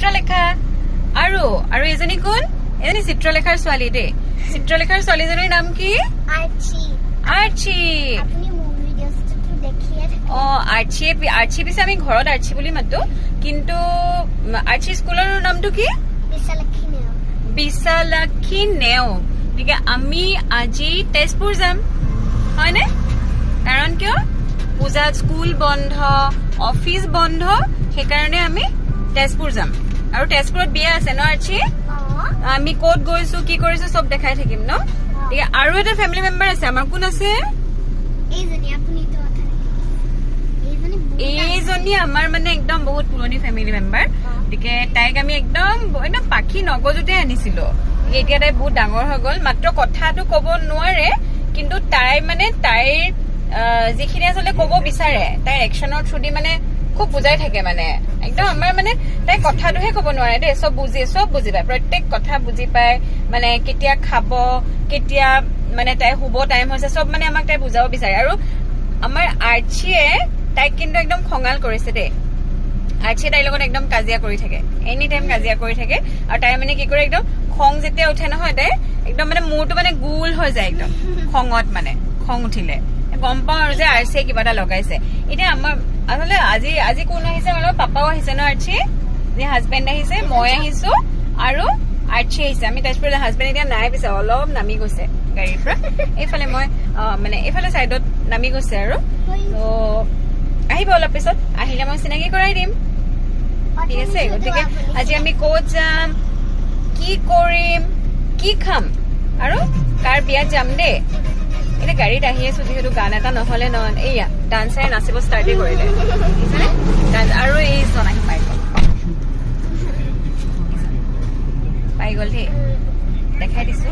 চিত্ৰলেখা আৰু এজনী কোন এজনী চিত্ৰলেখাৰ ছোৱালী দে চিত্ৰলেখাৰ ছোৱালীজনীৰ নাম কি আৰ্চি আপুনি মোৰ ভিডিঅ'টো দেখিয়ে থাকে আৰ্চি পিছে আমি ঘৰত আৰ্চি বুলি মাতো কিন্তু আৰ্চি স্কুলৰ নামটো কি বিশালাক্ষী নেও ঠিক আমি আজি তেজপুৰ যাম হয়নে কাৰণ কিয় পূজা স্কুল বন্ধ অফিস বন্ধ সেইকাৰণে আমি তেজপুৰ যাম আৰু তেজপুৰত বিয়া আছে ন আৰ্চি আমি ক'ত গৈছো কি কৰিছো সব দেখাই থাকিম ন ঠিক আৰু এটা ফ্যামিলি মেম্বাৰ আছে আমাৰ কোন আছে এইজনী আমাৰ মানে একদম বহুত পুৰণি ফ্যামিলি মেম্বাৰ গতিকে তাইক আমি একদম পাখি নগজুতে আনিছিলো এতিয়া তাই বহুত ডাঙৰ হৈ গল মাত্ৰ কথাটো কব নোৱাৰে কিন্তু তাই মানে তাইৰ যিখিনি আসলে কব বিচাৰে তাইৰ একশনৰ থ্ৰুদি মানে খুব বুজাই থাকে মানে একদম আমাৰ মানে তাই কথাটোহে কব নোৱাৰে দে সব বুজি পায় প্ৰত্যেক কথা বুজি পায় মানে কেতিয়া খাব কেতিয়া মানে তাই শুব টাইম হৈছে সব মানে আমাক তাই বুজাব বিচাৰে আৰু আমাৰ আৰ্চিয়ে তাইক কিন্তু একদম খঙাল কৰিছে দে আৰ্চিয়ে তাইৰ লগত একদম কাজিয়া কৰি থাকে এনি টাইম কাজিয়া কৰি থাকে আৰু তাই মানে কি কৰে একদম খং যেতিয়া উঠে নহয় তাই একদম মানে মূৰটো মানে গোল হৈ যায় একদম খঙত মানে খং উঠিলে গম পাওঁ আৰু যে আৰ্চিয়ে কিবা এটা লগাইছে এতিয়া আমাৰ আসলে আজি কোন আহিছে আমাৰ পাপাও আহিছে ন আৰ্চি যে হাজবেণ্ড আহিছে মই আহিছো আৰু আৰ্চি আহিছে আমি তেজপুৰ হাজবেণ্ড এতিয়া নাই পিছে অলপ নামি গৈছে গাড়ীৰ পৰা এইফালে মই মানে এইফালে চাইডত নামি গৈছে আৰু তো আহিব অলপ পিছত আহিলে মই চিনাকি কৰাই দিম ঠিক আছে গতিকে আজি আমি ক'ত যাম কি কৰিম কি খাম আৰু কাৰ বিয়াত যাম দেই এতিয়া গাড়ীত আহি আছো যিহেতু গান এটা নহলে এয়া ডান্সাৰে নাচিব ষ্টাৰ্টে কৰিলে আৰু এইজন আহি পাই গল দেই দেখাই দিছো